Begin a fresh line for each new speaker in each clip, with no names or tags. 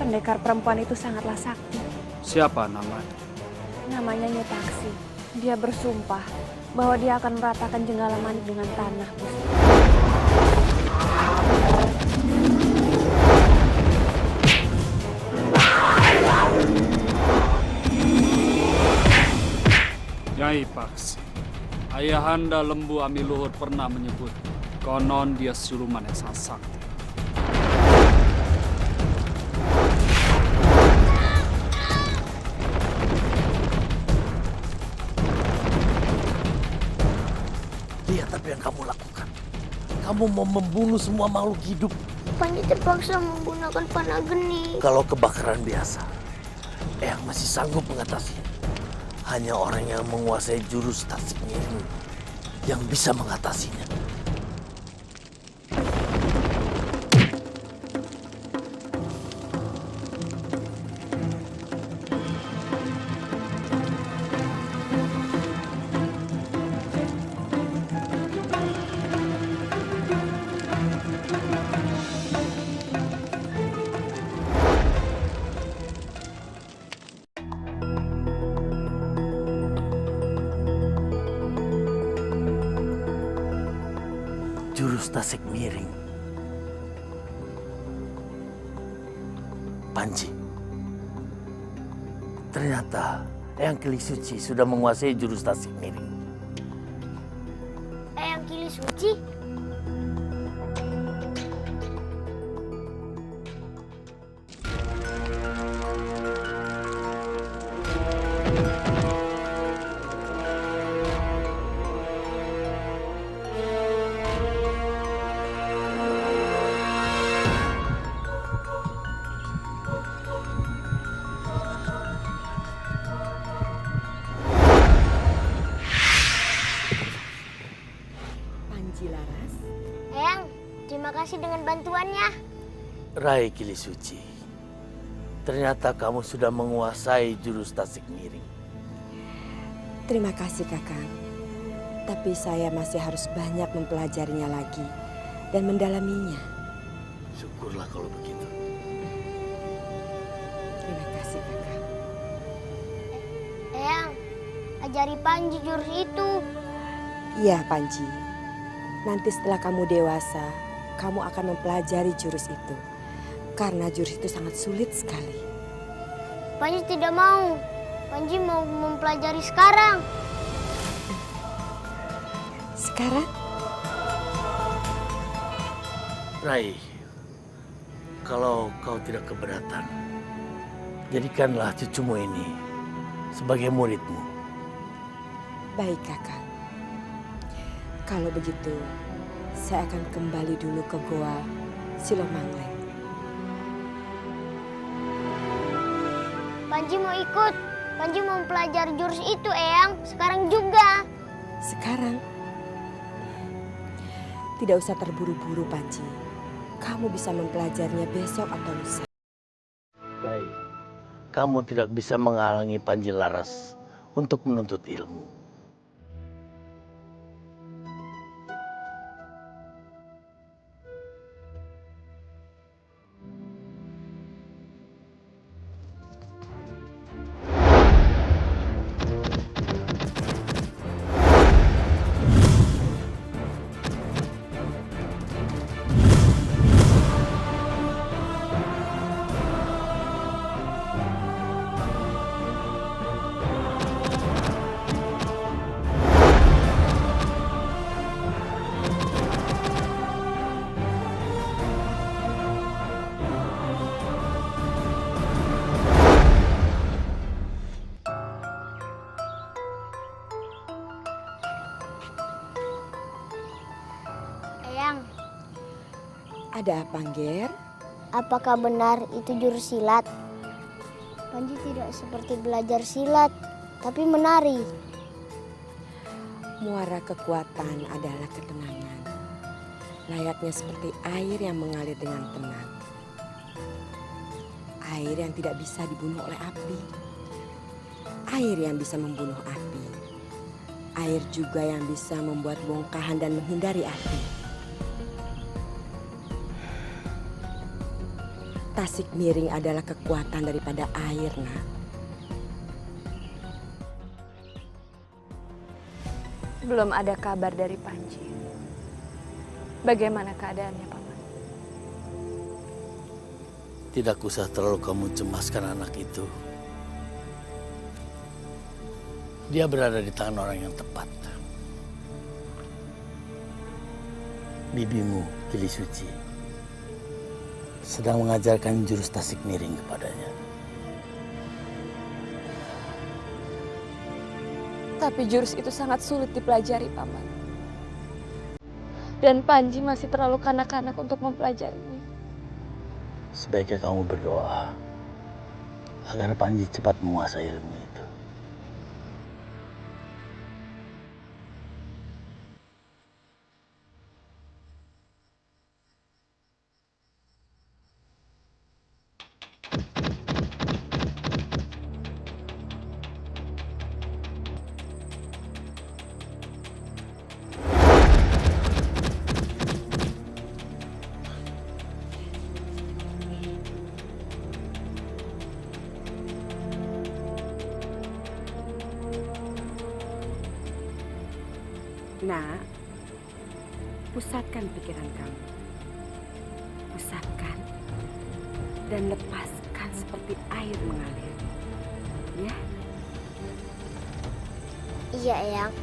Pendekar perempuan itu sangatlah sakti.
Siapa namanya?
Namanya Nyi Taksi. Dia bersumpah bahwa dia akan meratakan Jenggala Manik dengan tanah, Gusti.
Nyai Paksi, ayahanda Lembu Amiluhur pernah menyebut konon dia siluman yang sangat sakti.
Lihat apa yang kamu lakukan. Kamu mau membunuh semua makhluk hidup.
Panji terpaksa menggunakan panah geni.
Kalau kebakaran biasa, Eyang masih sanggup mengatasinya. Hanya orang yang menguasai jurus tasik miring yang bisa mengatasinya. Jurus tasik miring. Panji, ternyata Eyang Kili Suci sudah menguasai jurus tasik miring.
Eyang Kili Suci? Eyang, terima kasih dengan bantuannya.
Rai Kili Suci, ternyata kamu sudah menguasai jurus tasik miring.
Terima kasih Kakang. Tapi saya masih harus banyak mempelajarinya lagi dan mendalaminya.
Syukurlah kalau begitu.
Terima kasih Kakang.
Eyang, ajari Panji jurus itu.
Iya Panji. Nanti setelah kamu dewasa, kamu akan mempelajari jurus itu. Karena jurus itu sangat sulit sekali.
Panji tidak mau. Panji mau mempelajari sekarang.
Sekarang?
Rai, kalau kau tidak keberatan, jadikanlah cucumu ini sebagai muridmu.
Baik Kakang. Kalau begitu, saya akan kembali dulu ke Goa Silomangleng.
Panji mau ikut. Panji mau mempelajari jurus itu, Eyang. Sekarang juga.
Sekarang? Tidak usah terburu-buru, Panji. Kamu bisa mempelajarinya besok atau lusa.
Rai, kamu tidak bisa menghalangi Panji Laras untuk menuntut ilmu.
Eyang,
Ada apa, Ngger?
apakah benar itu jurus silat? Panji tidak seperti belajar silat, tapi menari.
Muara kekuatan adalah ketenangan. Layaknya seperti air yang mengalir dengan tenang. Air yang tidak bisa dibunuh oleh api. Air yang bisa membunuh api. Air juga yang bisa membuat bongkahan dan menghindari api. tasik miring adalah kekuatan daripada air, nak.
Belum ada kabar dari Panji. Bagaimana keadaannya, Paman?
Tidak usah terlalu kamu cemaskan anak itu. Dia berada di tangan orang yang tepat. Bibimu, Kili Suci, sedang mengajarkan jurus tasik miring kepadanya.
Tapi jurus itu sangat sulit dipelajari, Paman. Dan Panji masih terlalu kanak-kanak untuk mempelajarinya.
Sebaiknya kamu berdoa agar Panji cepat menguasai ilmu itu.
Nak, pusatkan pikiran kamu. Pusatkan dan lepaskan seperti air mengalir. Ya?
Iya, Eyang.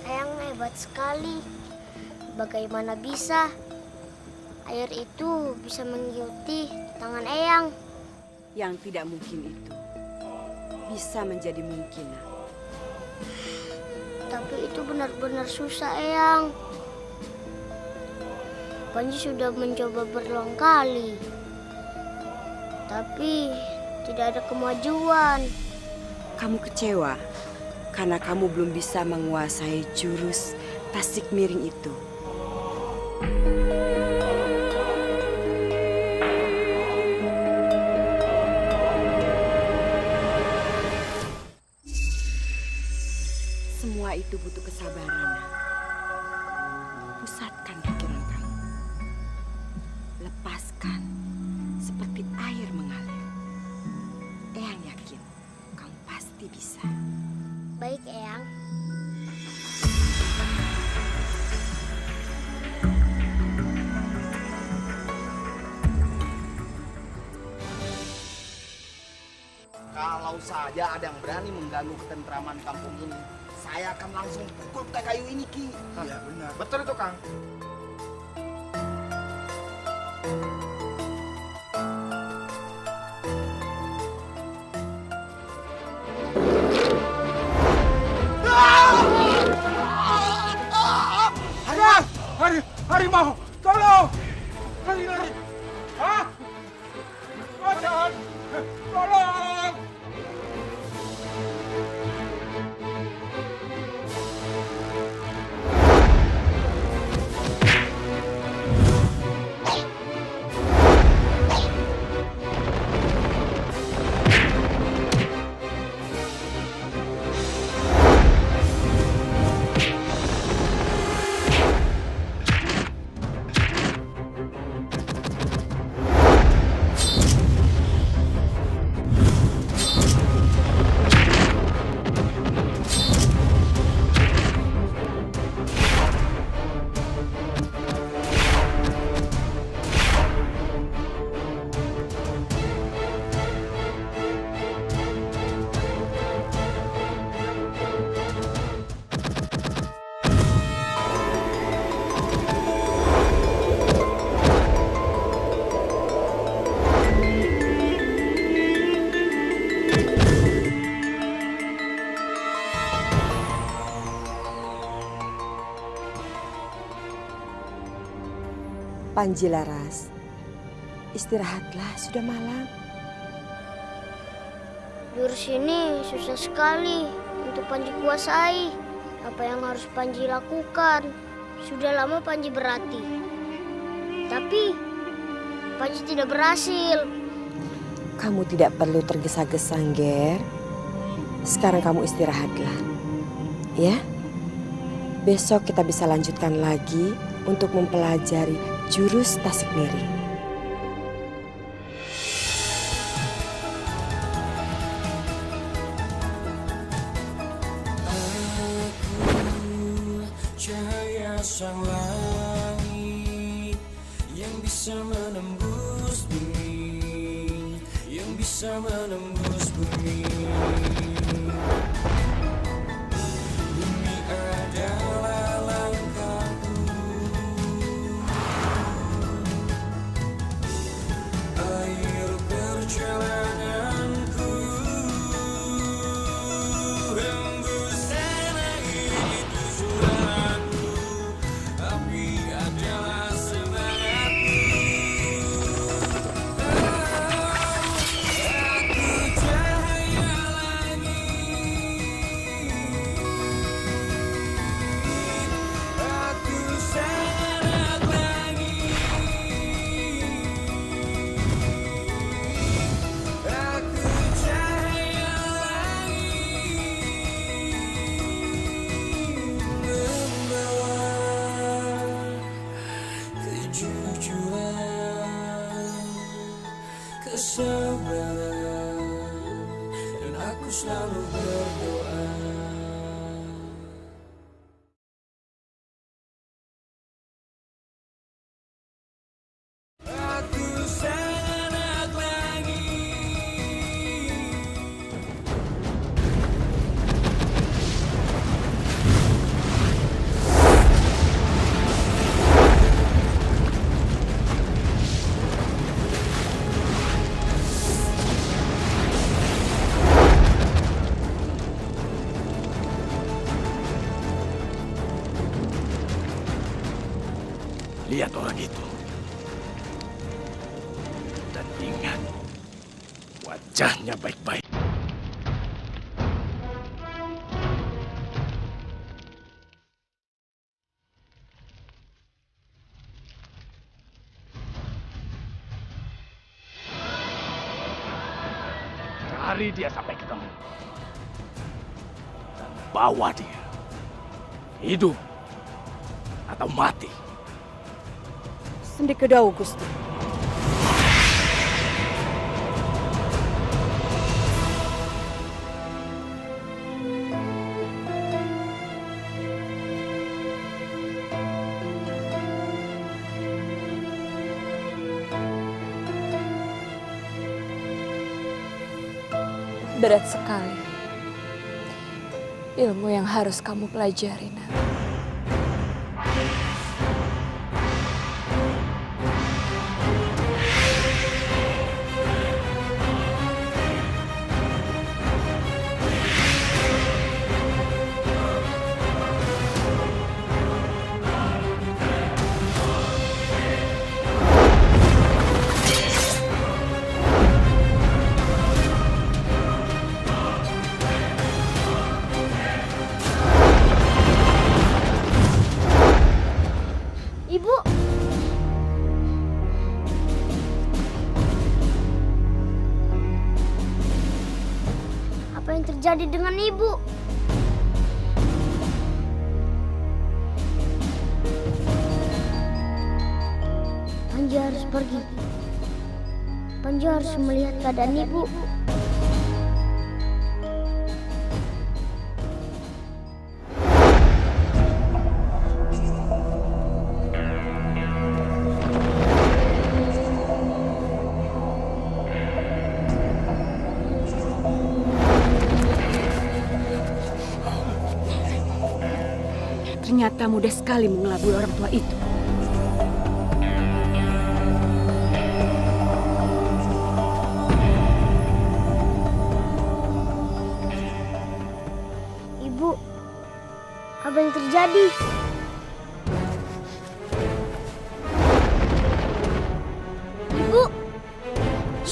Eyang hebat sekali. Bagaimana bisa air itu bisa mengikuti tangan Eyang?
Yang tidak mungkin itu bisa menjadi mungkin, nak.
Tapi itu benar-benar susah, Eyang. Panji sudah mencoba berulang kali. Tapi tidak ada kemajuan.
Kamu kecewa karena kamu belum bisa menguasai jurus tasik miring itu. Semua itu butuh kesabaran, nak. Pusatkan pikiran kamu. Lepaskan seperti air mengalir. Eyang yakin kamu pasti bisa.
Baik, Eyang.
Kalau saja ada yang berani mengganggu ketentraman kampung ini, saya akan langsung pukul pakai kayu ini, Ki. Iya benar. Betul itu, Kang.
Harimau, tolong! Lari! Hah? Jangan! Tolong!
Panji Laras, istirahatlah, sudah malam.
Jurus ini susah sekali untuk Panji kuasai. Apa yang harus Panji lakukan? Sudah lama Panji berlatih, tapi Panji tidak berhasil.
Kamu tidak perlu tergesa-gesa, Ger. Sekarang kamu istirahatlah, ya. Besok kita bisa lanjutkan lagi untuk mempelajari jurus tasik miring.
Cahaya sang langit yang bisa menembus bumi, yang bisa menembus bumi. Bumi adalah langkahku, air perjalananku. Hembusan angin itu suaraku, api adalah semangatku. Aku cahaya langit, aku sangat langit, aku cahaya langit, membawa kejujuran, kesabaran, dan aku selalu berdoa. Aku sangat langit.
Lihat orang itu. Dan ingat, wajahnya baik-baik. Cari dia sampai ketemu. Dan bawa dia. Hidup atau mati.
Sendikedawu, Gusti.
Berat sekali ilmu yang harus kamu pelajari, Nak.
Ibu, apa yang terjadi dengan ibu? Panji harus pergi. Panji harus melihat keadaan ibu.
Ternyata mudah sekali mengelabui orang tua itu.
Ibu, apa yang terjadi?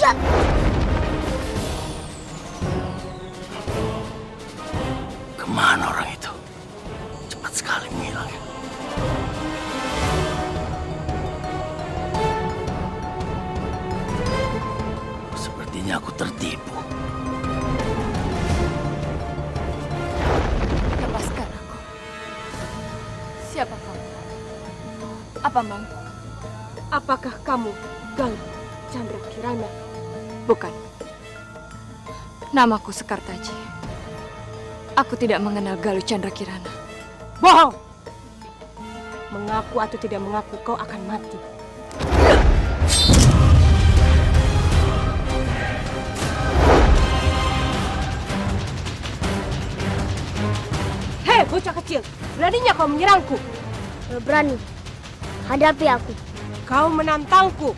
bejat.
Kemana orang itu? Cepat sekali menghilang. Sepertinya aku tertipu.
Lepaskan aku. Siapa kamu? Apa mau?
Apakah kamu Galuh Chandra Kirana?
Bukan. Namaku Sekartaji. Aku tidak mengenal Galuh Chandra Kirana.
Bohong! Mengaku atau tidak mengaku kau akan mati. Hei bocah kecil, beraninya kau menyerangku?
Berani. Hadapi aku.
Kau menantangku.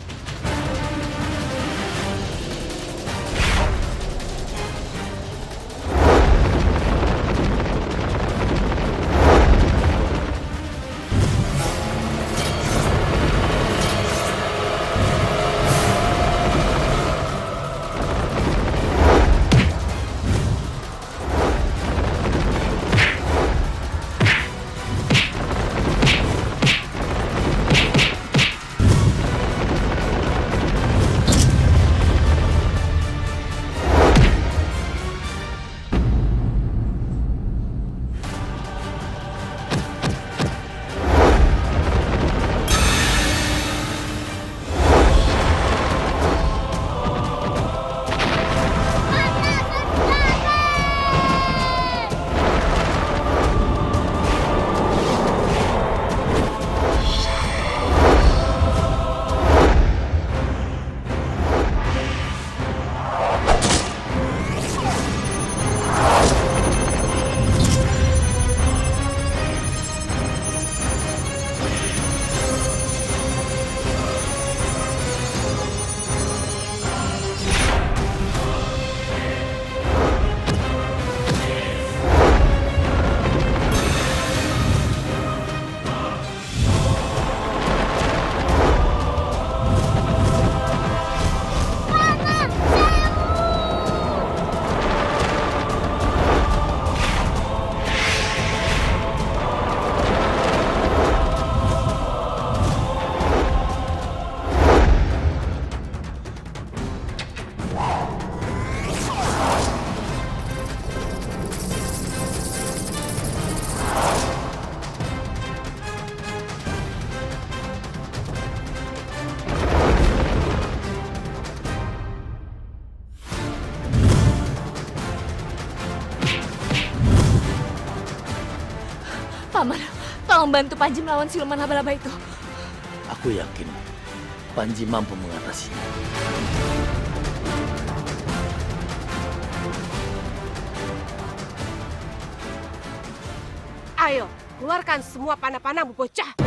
Paman, tolong bantu Panji melawan siluman laba-laba itu.
Aku yakin Panji mampu mengatasinya.
Ayo, keluarkan semua panah-panahmu bocah.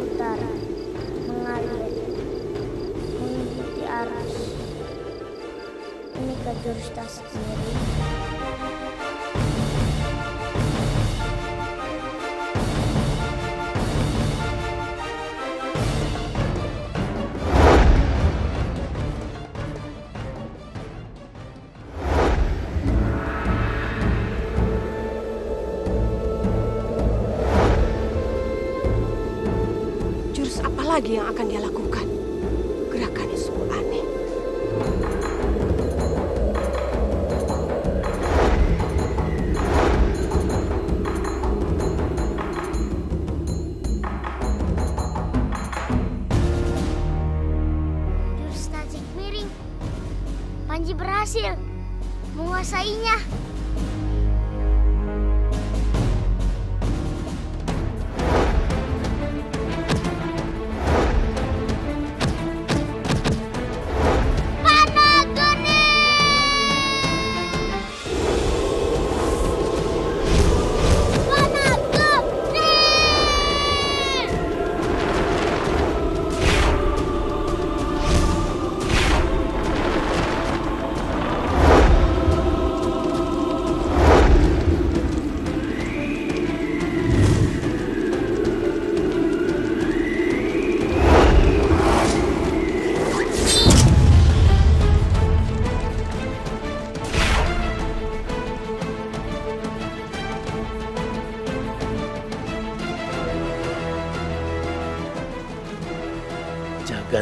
Utara. Mengalir. Mengikuti arus. Ini ke jurus tasik miring.
Jurus apa lagi yang akan dia lakukan? Gerakannya sungguh aneh.
Jurus tasik miring. Panji berhasil menguasainya. Panah geni! Panah geni!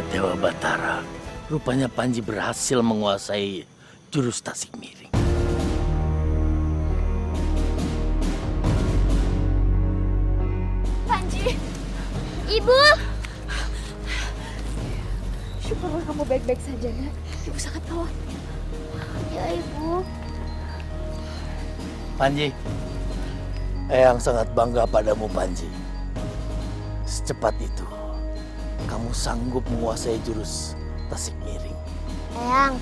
Jagat Dewa Batara, rupanya Panji berhasil menguasai jurus tasik miring.
Panji! Ibu!
Syukurlah kamu baik-baik saja, Nak. Ibu sangat khawatir.
Ya, Ibu.
Panji, Eyang sangat bangga padamu, Panji. Secepat itu, kamu sanggup menguasai jurus tasik miring.
Eyang,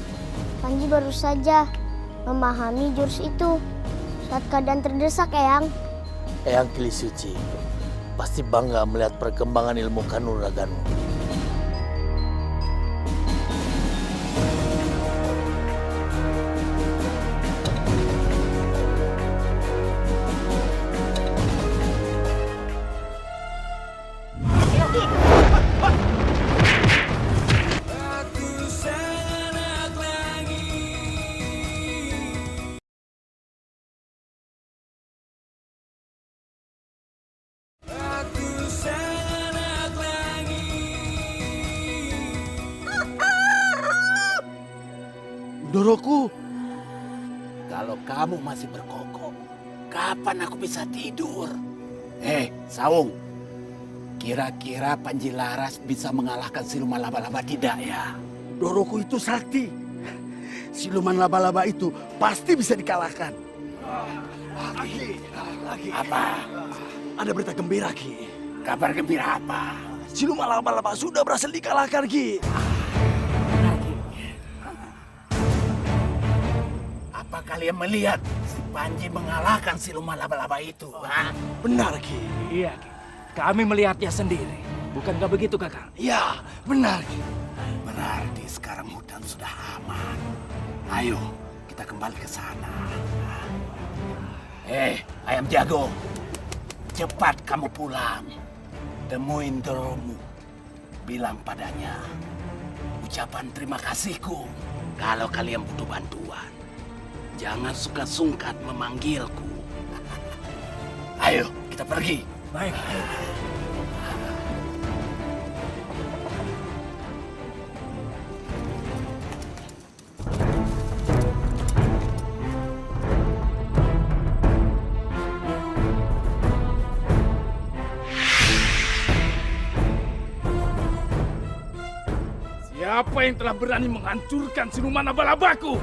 Panji baru saja memahami jurus itu saat keadaan terdesak, Eyang.
Eyang Kili Suci pasti bangga melihat perkembangan ilmu kanuraganmu.
Aku sanak lagi. Aku sanak lagi.
Doroku,
Kalau kamu masih berkokok, kapan aku bisa tidur? Saung. Kira-kira Panji Laras bisa mengalahkan siluman laba-laba tidak ya?
Doroku itu sakti. Siluman laba-laba itu pasti bisa dikalahkan. Lagi.
Apa?
Ada berita gembira, Ki.
Kabar gembira apa?
Siluman laba-laba sudah berhasil dikalahkan, Ki.
Apa kalian melihat si Panji mengalahkan siluman laba-laba itu? Ha?
Benar, Ki.
Iya, Ki. Kami melihatnya sendiri. Bukankah begitu, Kakang?
Ya, benar, Ki.
Berarti sekarang hutan sudah aman. Ayo, kita kembali ke sana. Ayam jago. Cepat kamu pulang. Temuin Doromu. Bilang padanya ucapan terima kasihku. Kalau kalian butuh bantuan, jangan suka-sungkan memanggilku. Ayo, kita pergi.
Baik.
Siapa yang telah berani menghancurkan siluman laba-labaku?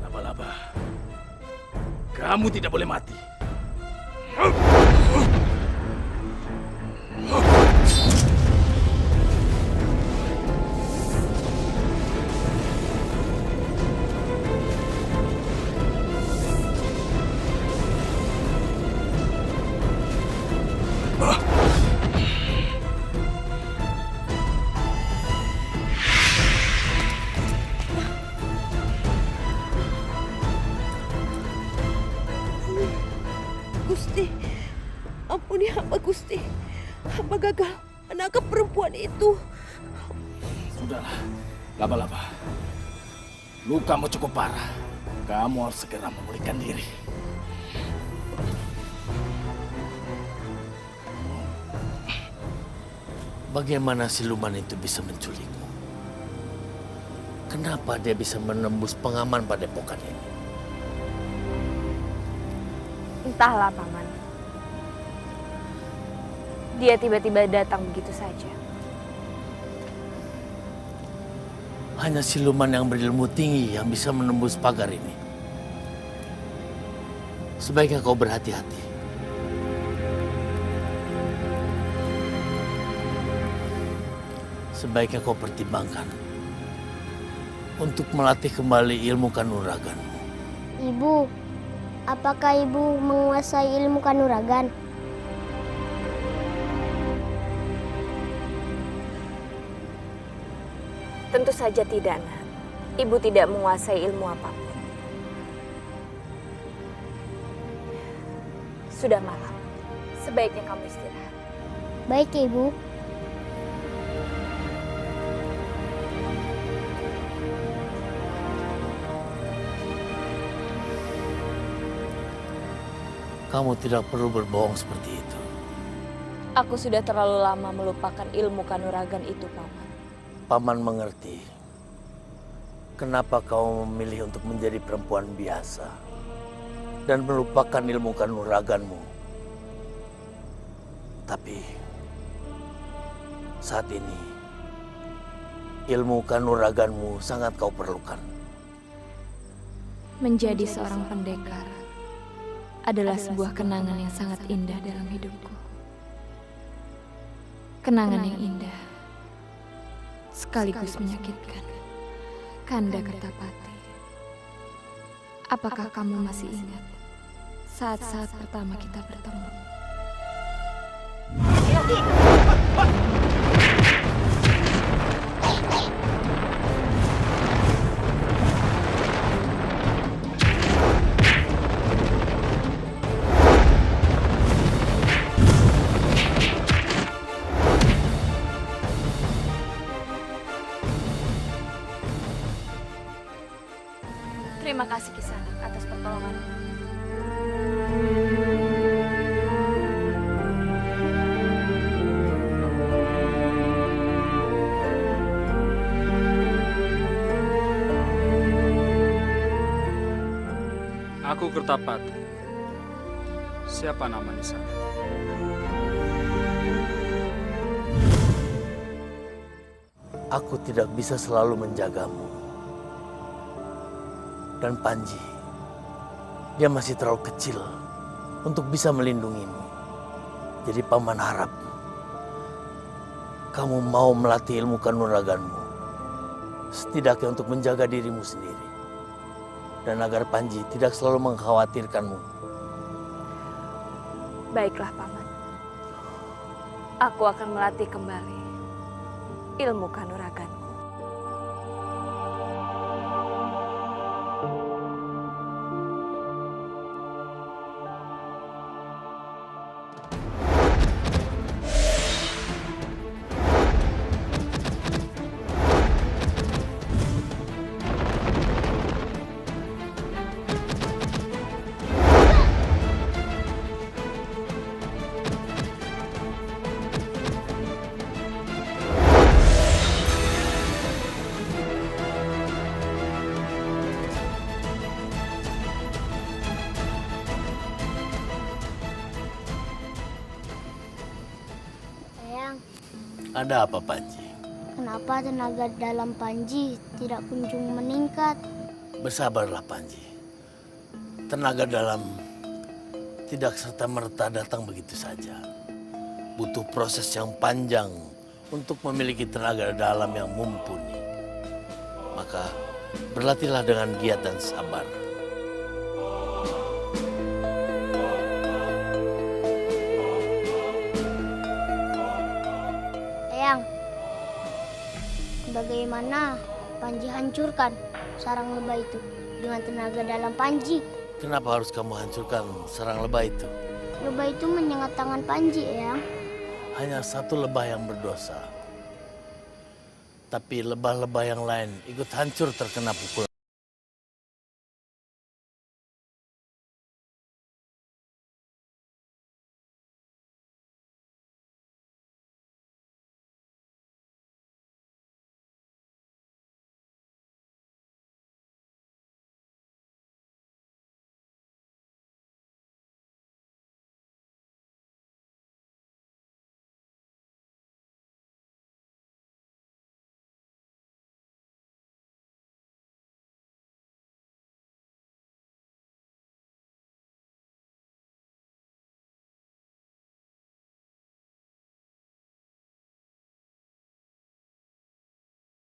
Laba-laba, kamu tidak boleh mati.
Gusti, ampuni hamba Gusti. Hamba gagal menangkap perempuan itu.
Sudahlah, laba-laba. Lukamu cukup parah. Kamu harus segera memulihkan diri.
bagaimana siluman itu bisa menculikmu? Kenapa dia bisa menembus pengaman padepokan ini?
Entahlah, Paman. Dia tiba-tiba datang begitu saja.
Hanya siluman yang berilmu tinggi yang bisa menembus pagar ini. Sebaiknya kau berhati-hati. Sebaiknya kau pertimbangkan untuk melatih kembali ilmu kanuraganmu.
Ibu, apakah ibu menguasai ilmu kanuragan?
Tentu saja tidak, Nak. Ibu tidak menguasai ilmu apapun. Sudah malam. Sebaiknya kamu istirahat.
Baik, Ibu.
Kamu tidak perlu berbohong seperti itu.
Aku sudah terlalu lama melupakan ilmu kanuragan itu, Paman.
Paman mengerti kenapa kau memilih untuk menjadi perempuan biasa dan melupakan ilmu kanuraganmu. Tapi saat ini ilmu kanuraganmu sangat kau perlukan.
Menjadi seorang pendekar adalah sebuah kenangan yang sangat indah dalam hidupku. Kenangan yang indah sekaligus menyakitkan. Kanda Kertapati, apakah kamu masih ingat saat-saat pertama kita bertemu? Terima kasih Kisanak atas pertolonganmu.
Aku Kertapati. Siapa nama di sana?
Aku tidak bisa selalu menjagamu. Dan Panji, dia masih terlalu kecil untuk bisa melindungimu. Jadi Paman harap kamu mau melatih ilmu kanuraganmu, setidaknya untuk menjaga dirimu sendiri. Dan agar Panji tidak selalu mengkhawatirkanmu.
Baiklah, Paman. Aku akan melatih kembali ilmu kanuraganku.
Ada apa, Panji?
Kenapa tenaga dalam Panji tidak kunjung meningkat?
Bersabarlah, Panji. Tenaga dalam tidak serta-merta datang begitu saja. Butuh proses yang panjang untuk memiliki tenaga dalam yang mumpuni. Maka berlatihlah dengan giat dan sabar.
Bagaimana Panji hancurkan sarang lebah itu dengan tenaga dalam Panji?
Kenapa harus kamu hancurkan sarang lebah itu?
Lebah itu menyengat tangan Panji, Eyang.
Hanya satu lebah yang berdosa. Tapi lebah-lebah yang lain ikut hancur terkena pukulan.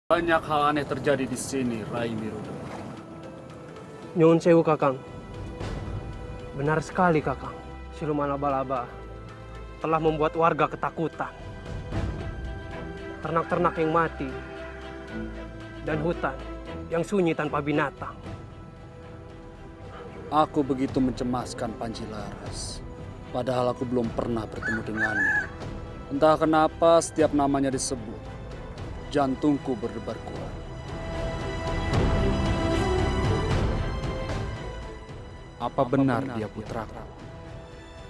Banyak hal aneh terjadi di sini, Rai Miruda.
Nyuwun sewu, Kakang. Benar sekali, Kakang. Siluman laba-laba telah membuat warga ketakutan. Ternak-ternak yang mati dan hutan yang sunyi tanpa binatang.
Aku begitu mencemaskan Panji Laras. Padahal aku belum pernah bertemu dengannya. Entah kenapa setiap namanya disebut, jantungku berdebar kuat. Apa benar dia putraku?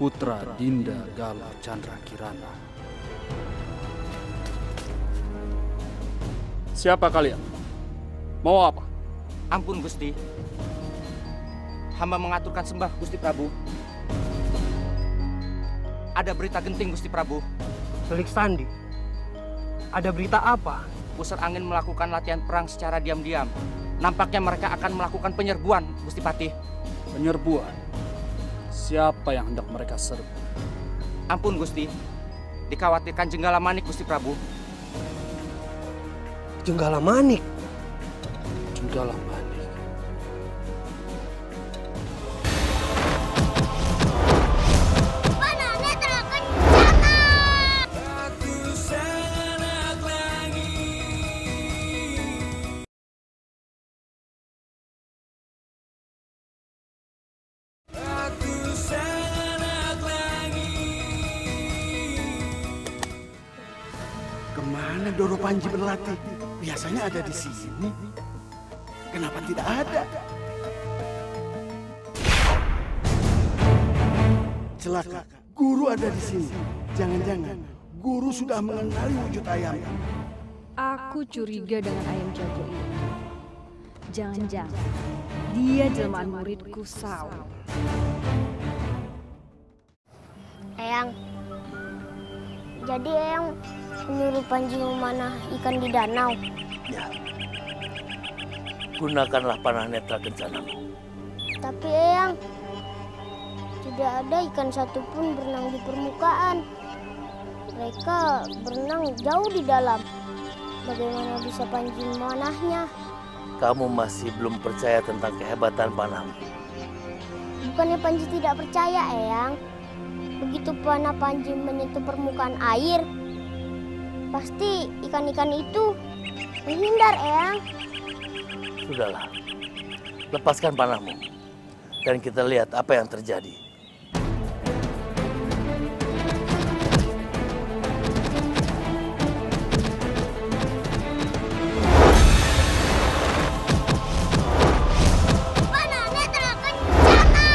Putra Dinda Galuh Chandra Kirana. Siapa kalian? Mau apa?
Ampun Gusti. Hamba mengaturkan sembah Gusti Prabu. Ada berita genting Gusti Prabu.
Telik Sandi, ada berita apa?
Pusar Angin melakukan latihan perang secara diam-diam. Nampaknya mereka akan melakukan penyerbuan, Gusti Patih.
Penyerbuan? Siapa yang hendak mereka serbu?
Ampun Gusti, dikhawatirkan Jenggala Manik Gusti Prabu.
Jenggala Manik.
Jenggala Manik.
Panah Netra Kencana!
Aku sanak langit. Aku sanak langit.
Kemana Doro Panji berlatih? Biasanya ada di sini. Kenapa tidak ada? Celaka, guru ada di sini. Jangan-jangan guru sudah mengenali wujud ayam.
Aku curiga dengan ayam jago itu. Jangan-jangan dia jelmaan muridku Saung.
Eyang, jadi Eyang menyuruh Panji memanah ikan di danau.
Ya. Gunakanlah panah netra kencanamu.
Tapi Eyang, tidak ada ikan satupun berenang di permukaan. Mereka berenang jauh di dalam. Bagaimana bisa Panji memanahnya?
Kamu masih belum percaya tentang kehebatan panahmu.
Bukannya Panji tidak percaya, Eyang. Begitu panah Panji menyentuh permukaan air, pasti ikan-ikan itu menghindar, Eyang.
Sudahlah, lepaskan panahmu. Dan kita lihat apa yang terjadi.
Panah Netra Kencana!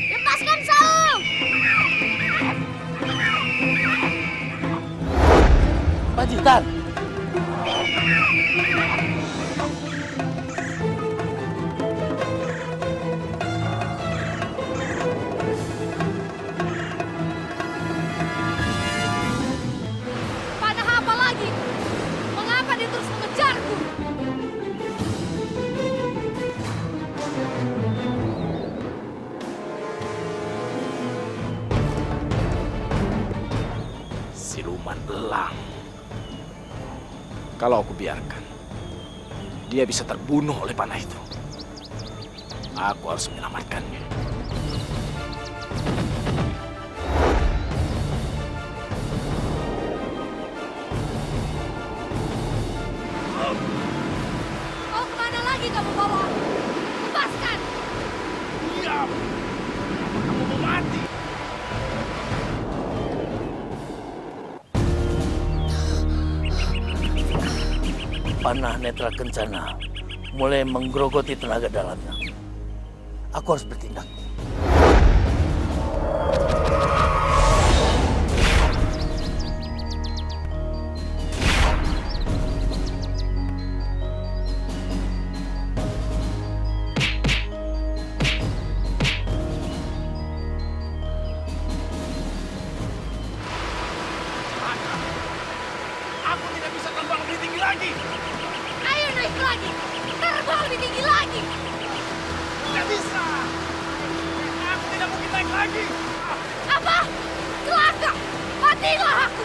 Lepaskan Saung!
Majikan!
Panah apa lagi? Mengapa dia terus mengejarku?
Siluman elang. Kalau aku biarkan, dia bisa terbunuh oleh panah itu. Aku harus menyelamatkannya.
Mau kemana lagi kamu bawa? Lepaskan!
Diam! Kamu mau mati?
Panah netra kencana mulai menggerogoti tenaga dalamnya. Aku harus bertindak.
Aku tidak bisa terbang lebih tinggi lagi.
Ayo naik lagi! Terbang lebih tinggi lagi!
Tidak bisa. Aku tidak mungkin naik lagi.
Apa? Celaka! Matilah aku!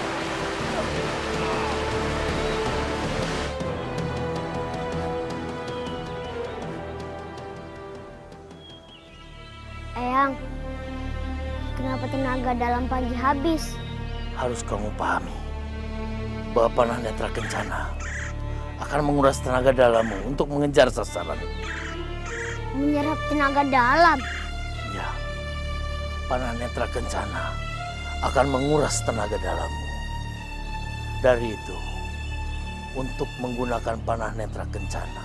Eyang, kenapa tenaga dalam Panji habis?
Harus kamu pahami bahwa panah netra kencana akan menguras tenaga dalammu untuk mengejar sasaran.
Menyerap tenaga dalam.
Ya, panah netra kencana akan menguras tenaga dalammu. Dari itu, untuk menggunakan panah netra kencana,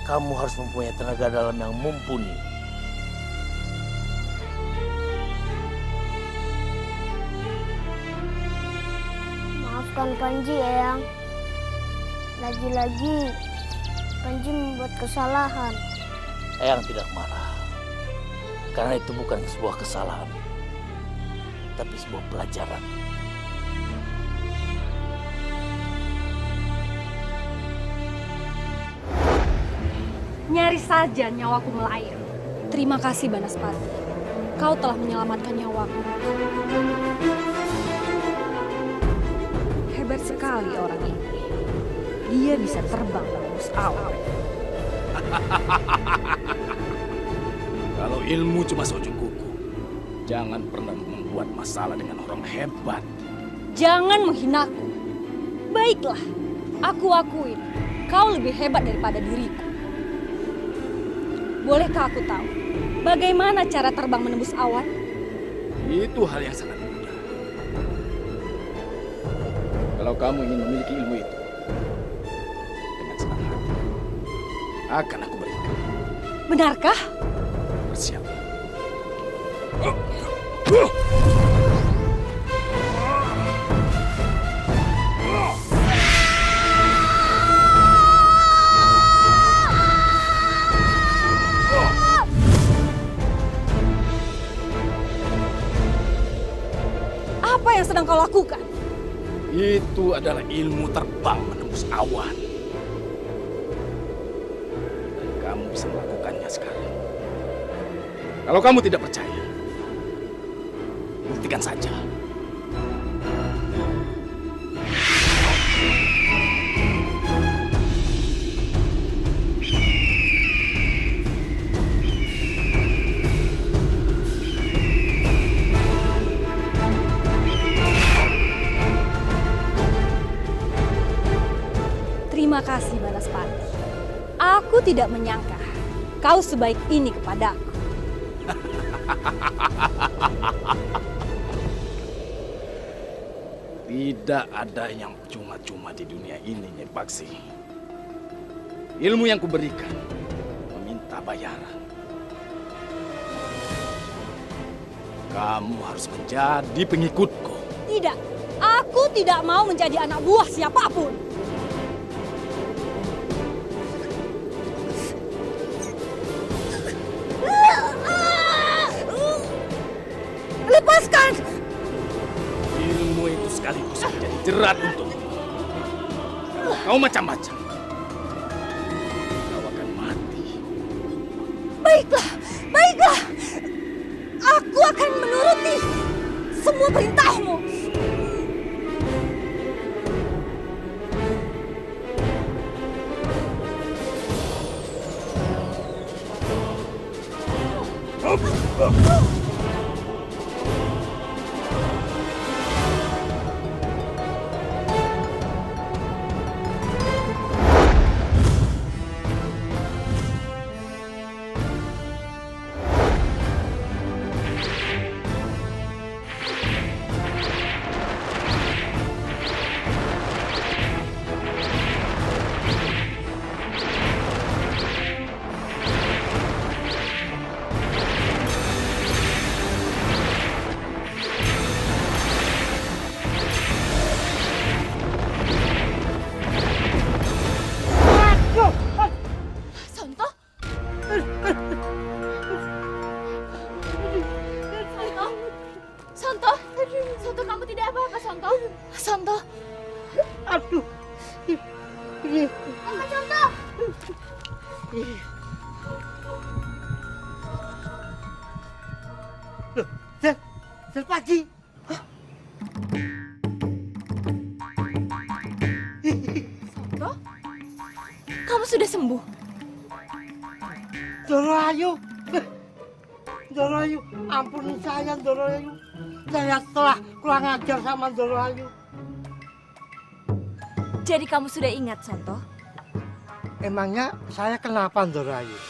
kamu harus mempunyai tenaga dalam yang mumpuni.
Maafkan Panji, Eyang. Lagi-lagi Panji membuat kesalahan.
Eyang tidak marah, karena itu bukan sebuah kesalahan, tapi sebuah pelajaran.
Nyaris saja nyawaku melayang. Terima kasih Banaspati. Kau telah menyelamatkan nyawaku. Hebat sekali orang ini. Dia bisa terbang menembus awan.
Kalau ilmu cuma seujung kuku, jangan pernah membuat masalah dengan orang hebat.
Jangan menghinaku. Baiklah, aku akuin kau lebih hebat daripada diriku. Bolehkah aku tahu bagaimana cara terbang menembus awan?
Itu hal yang sangat mudah. Kalau kamu ingin memiliki ilmu itu, dengan senang hati akan aku berikan.
Benarkah?
Bersiap.
Apa yang sedang kau lakukan?
Itu adalah ilmu terbang menembus awan. Dan kamu bisa melakukannya sekarang. Kalau kamu tidak percaya, buktikan saja.
Terima kasih Banaspati. Aku tidak menyangka kau sebaik ini kepadaku.
Tidak ada yang cuma-cuma di dunia ini, Nyai Paksi. Ilmu yang kuberikan meminta bayaran. Kamu harus menjadi pengikutku.
Tidak, aku tidak mau menjadi anak buah siapapun. Lepaskan!
Ilmu itu sekaligus menjadi jerat untukmu. Kalau kau macam-macam, kau akan mati.
Baiklah, baiklah. Aku akan menuruti semua perintahmu. Sonto? Sonto? Sonto, kamu tidak apa-apa, Sonto? Sonto?
Aduh. Angkat Sonto.
Selpaji.
Sonto? Kamu sudah sembuh?
Doro ayo.
Doroyu, ampuni saya Doroyu. Saya telah kurang ajar sama Doroyu.
Jadi kamu sudah ingat, Santo?
Emangnya saya kenapa Doroyu?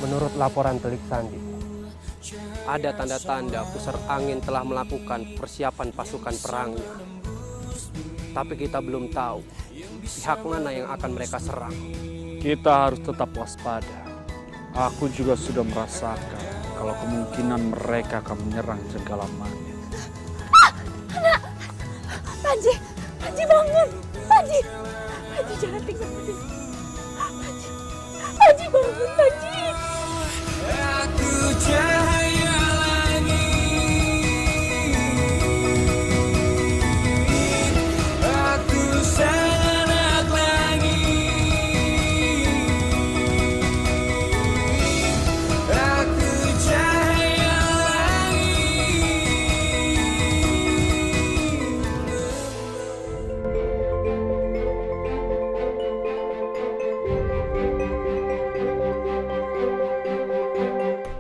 Menurut laporan Telik Sandi, ada tanda-tanda pusar angin telah melakukan persiapan pasukan perangnya. Tapi kita belum tahu pihak mana yang akan mereka serang.
Kita harus tetap waspada. Aku juga sudah merasakan kalau kemungkinan mereka akan menyerang Jenggalamanit.
Panji! Panji bangun! Panji! Panji jangan tinggal di sini. Panji bangun, Panji!